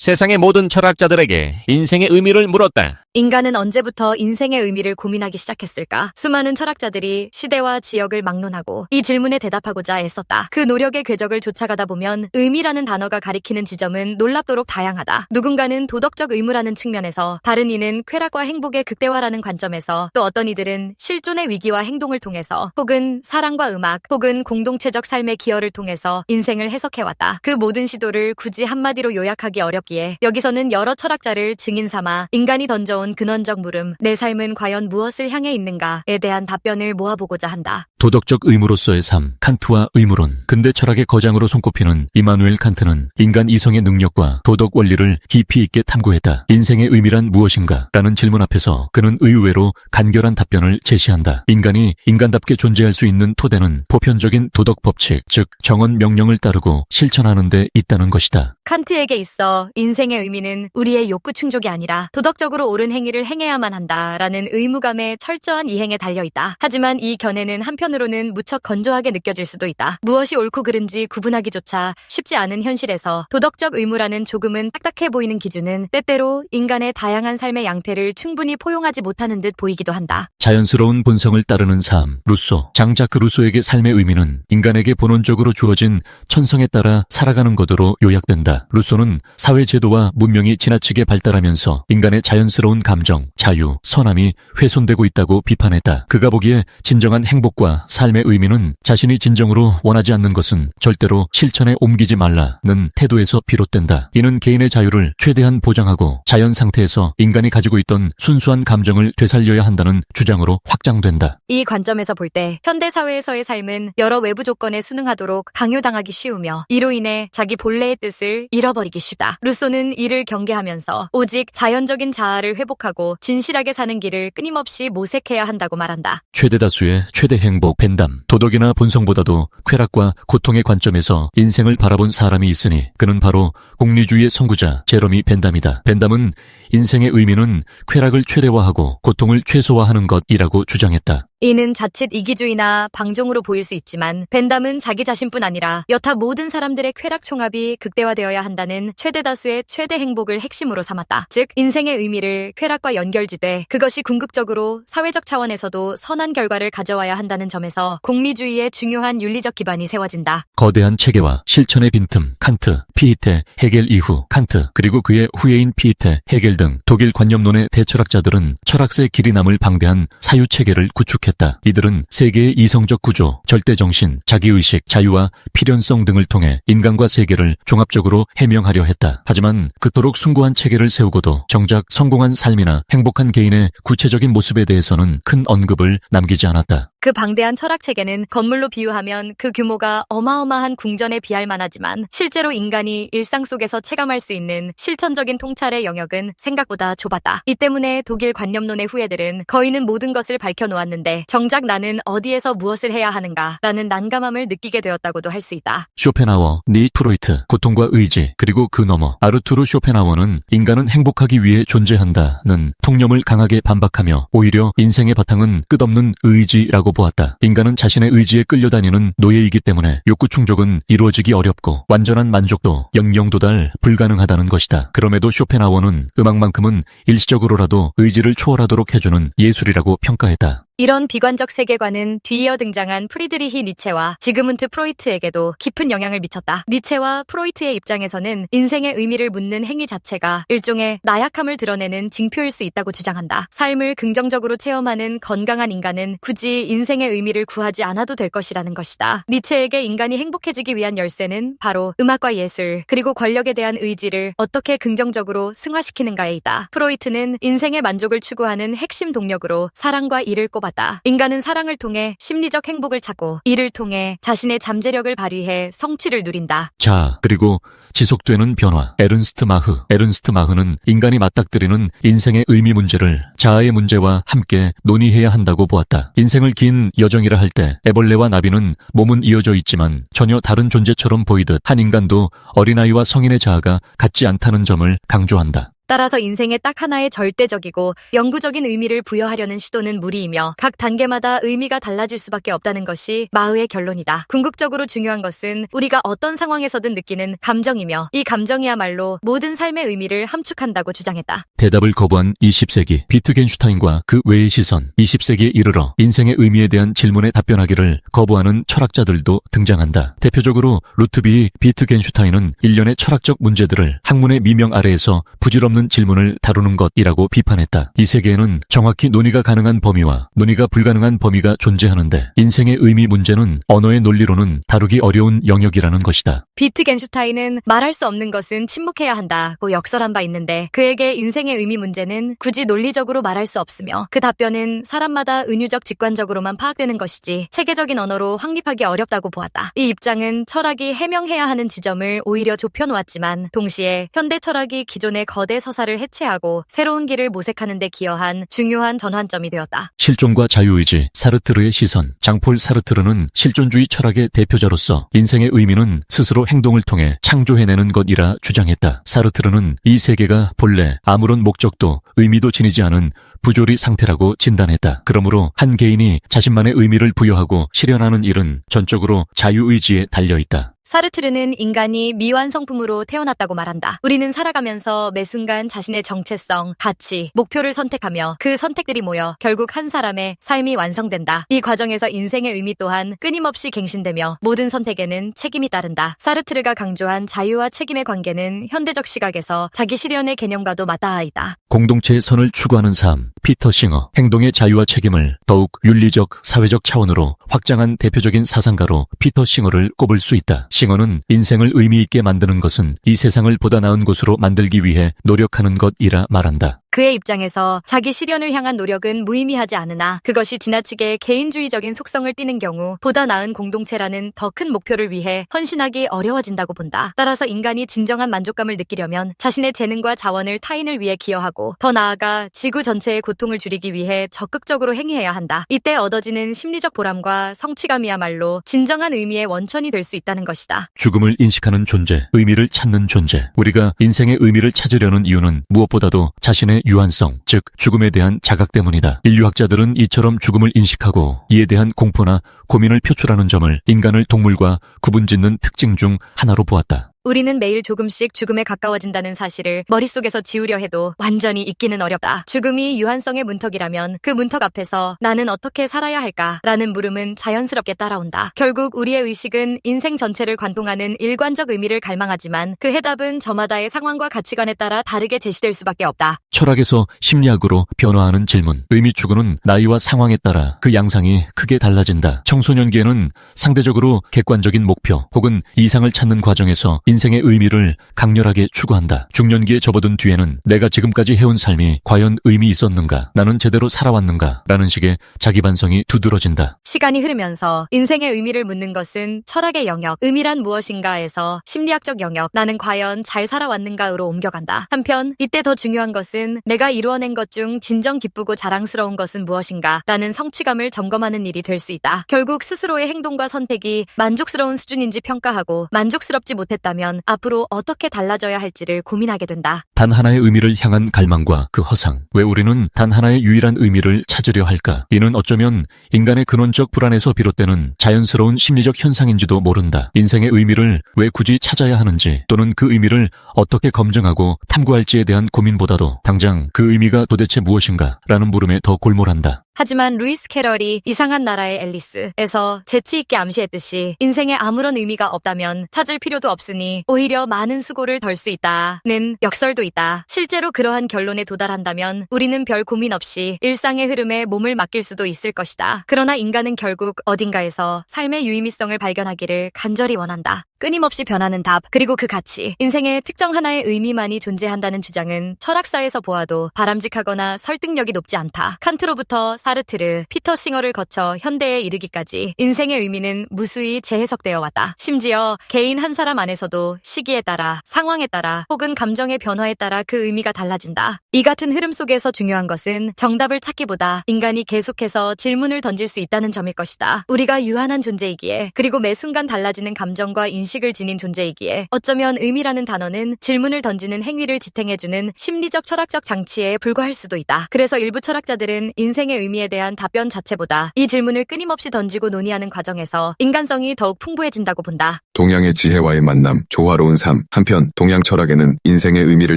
세상의 모든 철학자들에게 인생의 의미를 물었다. 인간은 언제부터 인생의 의미를 고민하기 시작했을까? 수많은 철학자들이 시대와 지역을 막론하고 이 질문에 대답하고자 애썼다. 그 노력의 궤적을 쫓아가다 보면 의미라는 단어가 가리키는 지점은 놀랍도록 다양하다. 누군가는 도덕적 의무라는 측면에서, 다른 이는 쾌락과 행복의 극대화라는 관점에서, 또 어떤 이들은 실존의 위기와 행동을 통해서, 혹은 사랑과 음악, 혹은 공동체적 삶의 기여를 통해서 인생을 해석해왔다. 그 모든 시도를 굳이 한마디로 요약하기 어렵기에 여기서는 여러 철학자를 증인 삼아 인간이 던져온 근원적 물음, 내 삶은 과연 무엇을 향해 있는가에 대한 답변을 모아보고자 한다. 도덕적 의무로서의 삶, 칸트와 의무론. 근대 철학의 거장으로 손꼽히는 이마누엘 칸트는 인간 이성의 능력과 도덕 원리를 깊이 있게 탐구했다. 인생의 의미란 무엇인가? 라는 질문 앞에서 그는 의외로 간결한 답변을 제시한다. 인간이 인간답게 존재할 수 있는 토대는 보편적인 도덕 법칙, 즉 정언 명령을 따르고 실천하는 데 있다는 것이다. 칸트에게 있어 인생의 의미는 우리의 욕구 충족이 아니라 도덕적으로 옳은 행위를 행해야만 한다라는 의무감의 철저한 이행에 달려있다. 하지만 이 견해는 한편으로는 무척 건조하게 느껴질 수도 있다. 무엇이 옳고 그른지 구분하기조차 쉽지 않은 현실에서 도덕적 의무라는 조금은 딱딱해 보이는 기준은 때때로 인간의 다양한 삶의 양태를 충분히 포용하지 못하는 듯 보이기도 한다. 자연스러운 본성을 따르는 삶. 루소. 장작 루소에게 삶의 의미는 인간에게 본원적으로 주어진 천성에 따라 살아가는 것으로 요약된다. 루소는 사회제도와 문명이 지나치게 발달하면서 인간의 자연스러운 감정, 자유, 선함이 훼손되고 있다고 비판했다. 그가 보기에 진정한 행복과 삶의 의미는 자신이 진정으로 원하지 않는 것은 절대로 실천에 옮기지 말라는 태도에서 비롯된다. 이는 개인의 자유를 최대한 보장하고 자연 상태에서 인간이 가지고 있던 순수한 감정을 되살려야 한다는 주장으로 확장된다. 이 관점에서 볼 때 현대사회에서의 삶은 여러 외부 조건에 순응하도록 강요당하기 쉬우며 이로 인해 자기 본래의 뜻을 잃어버리기 쉽다. 루소는 이를 경계하면서 오직 자연적인 자아를 회복하고 진실하게 사는 길을 끊임없이 모색해야 한다고 말한다. 최대 다수의 최대 행복, 벤담. 도덕이나 본성보다도 쾌락과 고통의 관점에서 인생을 바라본 사람이 있으니 그는 바로 공리주의의 선구자 제러미 벤담이다. 벤담은 인생의 의미는 쾌락을 최대화하고 고통을 최소화하는 것이라고 주장했다. 이는 자칫 이기주의나 방종으로 보일 수 있지만 벤담은 자기 자신뿐 아니라 여타 모든 사람들의 쾌락 총합이 극대화되어야 한다는 최대 다수의 최대 행복을 핵심으로 삼았다. 즉 인생의 의미를 쾌락과 연결지되 그것이 궁극적으로 사회적 차원에서도 선한 결과를 가져와야 한다는 점에서 공리주의의 중요한 윤리적 기반이 세워진다. 거대한 체계와 실천의 빈틈, 칸트, 피히테, 헤겔 이후 칸트, 그리고 그의 후예인 피히테, 헤겔 등 독일 관념론의 대철학자들은 철학의 길이 남을 방대한 사유체계를 구축했다. 이들은 세계의 이성적 구조, 절대정신, 자기의식, 자유와 필연성 등을 통해 인간과 세계를 종합적으로 해명하려 했다. 하지만 그토록 숭고한 체계를 세우고도 정작 성공한 삶이나 행복한 개인의 구체적인 모습에 대해서는 큰 언급을 남기지 않았다. 그 방대한 철학 체계는 건물로 비유하면 그 규모가 어마어마한 궁전에 비할 만하지만 실제로 인간이 일상 속에서 체감할 수 있는 실천적인 통찰의 영역은 생각보다 좁았다. 이 때문에 독일 관념론의 후예들은 거의는 모든 것을 밝혀놓았는데 정작 나는 어디에서 무엇을 해야 하는가라는 난감함을 느끼게 되었다고도 할 수 있다. 쇼펜하워, 니 프로이트, 고통과 의지, 그리고 그 너머. 아르투르 쇼펜하워는 인간은 행복하기 위해 존재한다는 통념을 강하게 반박하며 오히려 인생의 바탕은 끝없는 의지라고 보았다. 인간은 자신의 의지에 끌려다니는 노예이기 때문에 욕구 충족은 이루어지기 어렵고 완전한 만족도 영영 도달 불가능하다는 것이다. 그럼에도 쇼펜하워는 음악만큼은 일시적으로라도 의지를 초월하도록 해주는 예술이라고 평가했다. 이런 비관적 세계관은 뒤이어 등장한 프리드리히 니체와 지그문트 프로이트에게도 깊은 영향을 미쳤다. 니체와 프로이트의 입장에서는 인생의 의미를 묻는 행위 자체가 일종의 나약함을 드러내는 징표일 수 있다고 주장한다. 삶을 긍정적으로 체험하는 건강한 인간은 굳이 인생의 의미를 구하지 않아도 될 것이라는 것이다. 니체에게 인간이 행복해지기 위한 열쇠는 바로 음악과 예술, 그리고 권력에 대한 의지를 어떻게 긍정적으로 승화시키는가에 있다. 프로이트는 인생의 만족을 추구하는 핵심 동력으로 사랑과 일을 꼽았다. 인간은 사랑을 통해 심리적 행복을 찾고 이를 통해 자신의 잠재력을 발휘해 성취를 누린다. 자, 그리고 지속되는 변화. 에른스트 마흐. 에른스트 마흐는 인간이 맞닥뜨리는 인생의 의미 문제를 자아의 문제와 함께 논의해야 한다고 보았다. 인생을 긴 여정이라 할 때 애벌레와 나비는 몸은 이어져 있지만 전혀 다른 존재처럼 보이듯 한 인간도 어린아이와 성인의 자아가 같지 않다는 점을 강조한다. 따라서 인생에 딱 하나의 절대적이고 영구적인 의미를 부여하려는 시도는 무리이며 각 단계마다 의미가 달라질 수밖에 없다는 것이 마의의 결론이다. 궁극적으로 중요한 것은 우리가 어떤 상황에서든 느끼는 감정이며 이 감정이야말로 모든 삶의 의미를 함축한다고 주장했다. 대답을 거부한 20세기 비트겐슈타인과 그 외의 시선, 20세기에 이르러 인생의 의미에 대한 질문에 답변하기를 거부하는 철학자들도 등장한다. 대표적으로 루트비 비트겐슈타인은 일련의 철학적 문제들을 학문의 미명 아래에서 부질없는 질문을 다루는 것이라고 비판했다. 이 세계에는 정확히 논의가 가능한 범위와 논의가 불가능한 범위가 존재하는데 인생의 의미 문제는 언어의 논리로는 다루기 어려운 영역이라는 것이다. 비트겐슈타인은 말할 수 없는 것은 침묵해야 한다고 역설한 바 있는데 그에게 인생의 의미 문제는 굳이 논리적으로 말할 수 없으며 그 답변은 사람마다 은유적 직관적으로만 파악되는 것이지 체계적인 언어로 확립하기 어렵다고 보았다. 이 입장은 철학이 해명해야 하는 지점을 오히려 좁혀놓았지만 동시에 현대 철학이 기존의 거대 서사를 해체하고 새로운 길을 모색하는 데 기여한 중요한 전환점이 되었다. 실존과 자유의지, 사르트르의 시선. 장폴 사르트르는 실존주의 철학의 대표자로서 인생의 의미는 스스로 행동을 통해 창조해내는 것이라 주장했다. 사르트르는 이 세계가 본래 아무런 목적도 의미도 지니지 않은 부조리 상태라고 진단했다. 그러므로 한 개인이 자신만의 의미를 부여하고 실현하는 일은 전적으로 자유의지에 달려있다. 사르트르는 인간이 미완성품으로 태어났다고 말한다. 우리는 살아가면서 매 순간 자신의 정체성, 가치, 목표를 선택하며 그 선택들이 모여 결국 한 사람의 삶이 완성된다. 이 과정에서 인생의 의미 또한 끊임없이 갱신되며 모든 선택에는 책임이 따른다. 사르트르가 강조한 자유와 책임의 관계는 현대적 시각에서 자기 실현의 개념과도 맞닿아 있다. 공동체의 선을 추구하는 삶. 피터 싱어. 행동의 자유와 책임을 더욱 윤리적, 사회적 차원으로 확장한 대표적인 사상가로 피터 싱어를 꼽을 수 있다. 싱어는 인생을 의미 있게 만드는 것은 이 세상을 보다 나은 곳으로 만들기 위해 노력하는 것이라 말한다. 그의 입장에서 자기 실현을 향한 노력은 무의미하지 않으나 그것이 지나치게 개인주의적인 속성을 띠는 경우 보다 나은 공동체라는 더 큰 목표를 위해 헌신하기 어려워진다고 본다. 따라서 인간이 진정한 만족감을 느끼려면 자신의 재능과 자원을 타인을 위해 기여하고 더 나아가 지구 전체의 고통을 줄이기 위해 적극적으로 행위해야 한다. 이때 얻어지는 심리적 보람과 성취감이야말로 진정한 의미의 원천이 될 수 있다는 것이다. 죽음을 인식하는 존재, 의미를 찾는 존재. 우리가 인생의 의미를 찾으려는 이유는 무엇보다도 자신의 유한성, 즉 죽음에 대한 자각 때문이다. 인류학자들은 이처럼 죽음을 인식하고 이에 대한 공포나 고민을 표출하는 점을 인간을 동물과 구분짓는 특징 중 하나로 보았다. 우리는 매일 조금씩 죽음에 가까워진다는 사실을 머릿속에서 지우려 해도 완전히 잊기는 어렵다. 죽음이 유한성의 문턱이라면 그 문턱 앞에서 나는 어떻게 살아야 할까라는 물음은 자연스럽게 따라온다. 결국 우리의 의식은 인생 전체를 관통하는 일관적 의미를 갈망하지만 그 해답은 저마다의 상황과 가치관에 따라 다르게 제시될 수밖에 없다. 철학에서 심리학으로 변화하는 질문. 의미 추구는 나이와 상황에 따라 그 양상이 크게 달라진다. 청소년기에는 상대적으로 객관적인 목표 혹은 이상을 찾는 과정에서 인생의 의미를 강렬하게 추구한다. 중년기에 접어든 뒤에는 내가 지금까지 해온 삶이 과연 의미 있었는가? 나는 제대로 살아왔는가? 라는 식의 자기 반성이 두드러진다. 시간이 흐르면서 인생의 의미를 묻는 것은 철학의 영역, 의미란 무엇인가에서 심리학적 영역, 나는 과연 잘 살아왔는가로 옮겨간다. 한편 이때 더 중요한 것은 내가 이루어낸 것 중 진정 기쁘고 자랑스러운 것은 무엇인가? 라는 성취감을 점검하는 일이 될 수 있다. 결국 스스로의 행동과 선택이 만족스러운 수준인지 평가하고 만족스럽지 못했다면 앞으로 어떻게 달라져야 할지를 고민하게 된다. 단 하나의 의미를 향한 갈망과 그 허상. 왜 우리는 단 하나의 유일한 의미를 찾으려 할까? 이는 어쩌면 인간의 근원적 불안에서 비롯되는 자연스러운 심리적 현상인지도 모른다. 인생의 의미를 왜 굳이 찾아야 하는지 또는 그 의미를 어떻게 검증하고 탐구할지에 대한 고민보다도 당장 그 의미가 도대체 무엇인가? 라는 물음에 더 골몰한다. 하지만 루이스 캐럴이 이상한 나라의 앨리스에서 재치있게 암시했듯이 인생에 아무런 의미가 없다면 찾을 필요도 없으니 오히려 많은 수고를 덜 수 있다는 역설도 있다. 실제로 그러한 결론에 도달한다면 우리는 별 고민 없이 일상의 흐름에 몸을 맡길 수도 있을 것이다. 그러나 인간은 결국 어딘가에서 삶의 유의미성을 발견하기를 간절히 원한다. 끊임없이 변하는 답, 그리고 그 가치, 인생에 특정 하나의 의미만이 존재한다는 주장은 철학사에서 보아도 바람직하거나 설득력이 높지 않다. 칸트로부터 사르트르, 피터 싱어를 거쳐 현대에 이르기까지 인생의 의미는 무수히 재해석되어 왔다. 심지어 개인 한 사람 안에서도 시기에 따라, 상황에 따라, 혹은 감정의 변화에 따라 그 의미가 달라진다. 이 같은 흐름 속에서 중요한 것은 정답을 찾기보다 인간이 계속해서 질문을 던질 수 있다는 점일 것이다. 우리가 유한한 존재이기에, 그리고 매 순간 달라지는 감정과 인식 의식을 지닌 존재이기에 어쩌면 의미라는 단어는 질문을 던지는 행위를 지탱해주는 심리적 철학적 장치에 불과할 수도 있다. 그래서 일부 철학자들은 인생의 의미에 대한 답변 자체보다 이 질문을 끊임없이 던지고 논의하는 과정에서 인간성이 더욱 풍부해진다고 본다. 동양의 지혜와의 만남, 조화로운 삶. 한편 동양 철학에는 인생의 의미를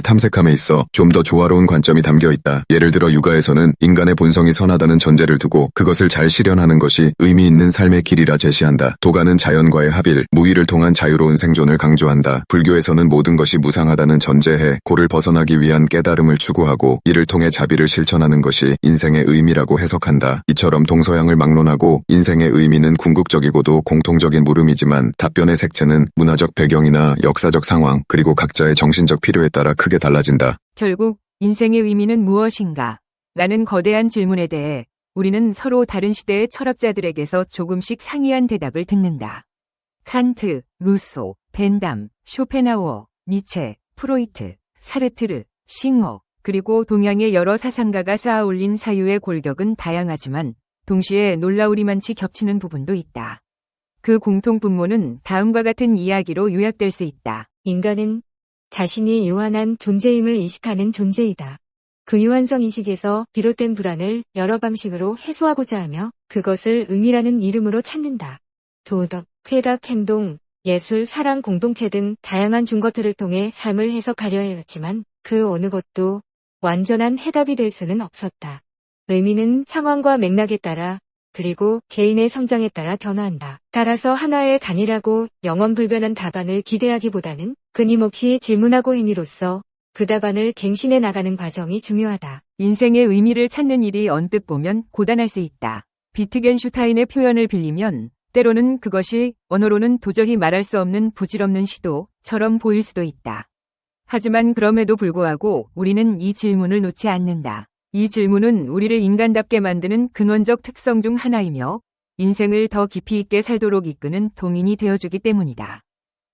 탐색함에 있어 좀 더 조화로운 관점이 담겨 있다. 예를 들어 육아에서는 인간의 본성이 선하다는 전제를 두고 그것을 잘 실현하는 것이 의미 있는 삶의 길이라 제시한다. 도가는 자연과의 합일, 무의를 통한 자유로운 생존을 강조한다. 불교에서는 모든 것이 무상하다는 전제해 고를 벗어나기 위한 깨달음을 추구하고 이를 통해 자비를 실천하는 것이 인생의 의미라고 해석한다. 이처럼 동서양을 막론하고 인생의 의미는 궁극적이고도 공통적인 물음이지만 답변의 색채는 문화적 배경이나 역사적 상황 그리고 각자의 정신적 필요에 따라 크게 달라진다. 결국 인생의 의미는 무엇인가? 라는 거대한 질문에 대해 우리는 서로 다른 시대의 철학자들에게서 조금씩 상이한 대답을 듣는다. 칸트, 루소, 벤담, 쇼펜하우어, 니체, 프로이트, 사르트르, 싱어, 그리고 동양의 여러 사상가가 쌓아올린 사유의 골격은 다양하지만 동시에 놀라우리만치 겹치는 부분도 있다. 그 공통분모는 다음과 같은 이야기로 요약될 수 있다. 인간은 자신이 유한한 존재임을 인식하는 존재이다. 그 유한성 인식에서 비롯된 불안을 여러 방식으로 해소하고자 하며 그것을 의미라는 이름으로 찾는다. 도덕, 쾌락, 행동, 예술, 사랑, 공동체 등 다양한 중거틀을 통해 삶을 해석하려 했지만 그 어느 것도 완전한 해답이 될 수는 없었다. 의미는 상황과 맥락에 따라 그리고 개인의 성장에 따라 변화한다. 따라서 하나의 단일하고 영원불변한 답안을 기대하기보다는 끊임없이 질문하고 행위로써 그 답안을 갱신해 나가는 과정이 중요하다. 인생의 의미를 찾는 일이 언뜻 보면 고단할 수 있다. 비트겐슈타인의 표현을 빌리면 때로는 그것이 언어로는 도저히 말할 수 없는 부질없는 시도처럼 보일 수도 있다. 하지만 그럼에도 불구하고 우리는 이 질문을 놓지 않는다. 이 질문은 우리를 인간답게 만드는 근원적 특성 중 하나이며 인생을 더 깊이 있게 살도록 이끄는 동인이 되어주기 때문이다.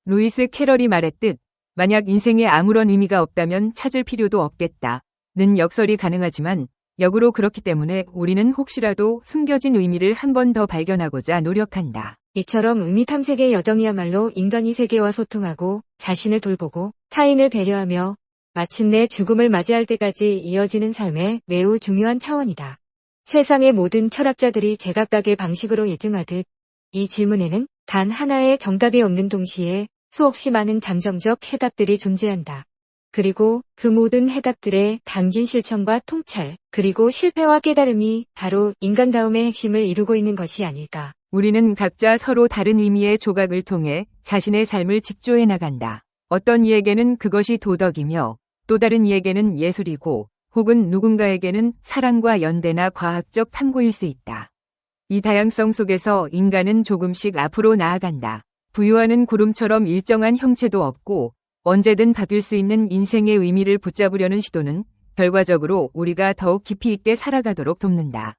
루이스 캐럴이 말했듯 만약 인생에 아무런 의미가 없다면 찾을 필요도 없겠다는 역설이 가능하지만 역으로 그렇기 때문에 우리는 혹시라도 숨겨진 의미를 한 번 더 발견하고자 노력한다. 이처럼 의미 탐색의 여정이야말로 인간이 세계와 소통하고 자신을 돌보고 타인을 배려하며 마침내 죽음을 맞이할 때까지 이어지는 삶의 매우 중요한 차원이다. 세상의 모든 철학자들이 제각각의 방식으로 예증하듯 이 질문에는 단 하나의 정답이 없는 동시에 수없이 많은 잠정적 해답들이 존재한다. 그리고 그 모든 해답들의 담긴 실천과 통찰, 그리고 실패와 깨달음이 바로 인간다움의 핵심을 이루고 있는 것이 아닐까. 우리는 각자 서로 다른 의미의 조각을 통해 자신의 삶을 직조해 나간다. 어떤 이에게는 그것이 도덕이며 또 다른 이에게는 예술이고 혹은 누군가에게는 사랑과 연대나 과학적 탐구일 수 있다. 이 다양성 속에서 인간은 조금씩 앞으로 나아간다. 부유하는 구름처럼 일정한 형체도 없고 언제든 바뀔 수 있는 인생의 의미를 붙잡으려는 시도는 결과적으로 우리가 더욱 깊이 있게 살아가도록 돕는다.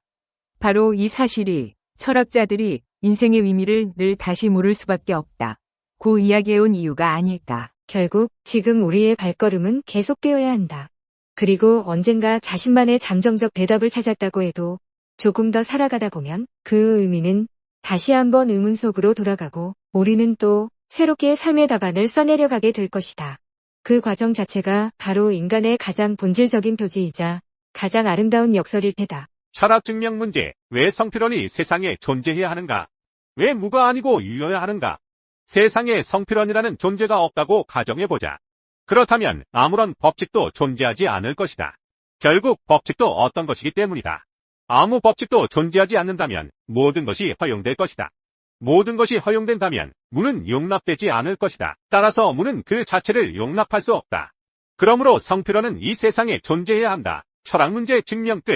바로 이 사실이 철학자들이 인생의 의미를 늘 다시 물을 수밖에 없다고 이야기해온 이유가 아닐까. 결국 지금 우리의 발걸음은 계속되어야 한다. 그리고 언젠가 자신만의 잠정적 대답을 찾았다고 해도 조금 더 살아가다 보면 그 의미는 다시 한번 의문 속으로 돌아가고 우리는 또 새롭게 삶의 답안을 써내려가게 될 것이다. 그 과정 자체가 바로 인간의 가장 본질적인 표지이자 가장 아름다운 역설일 테다. 철학 증명 문제. 왜 성필원이 세상에 존재해야 하는가? 왜 무가 아니고 유여야 하는가? 세상에 성필원이라는 존재가 없다고 가정해보자. 그렇다면 아무런 법칙도 존재하지 않을 것이다. 결국 법칙도 어떤 것이기 때문이다. 아무 법칙도 존재하지 않는다면 모든 것이 허용될 것이다. 모든 것이 허용된다면 무는 용납되지 않을 것이다. 따라서 무는 그 자체를 용납할 수 없다. 그러므로 성필원은 이 세상에 존재해야 한다. 철학 문제 증명 끝.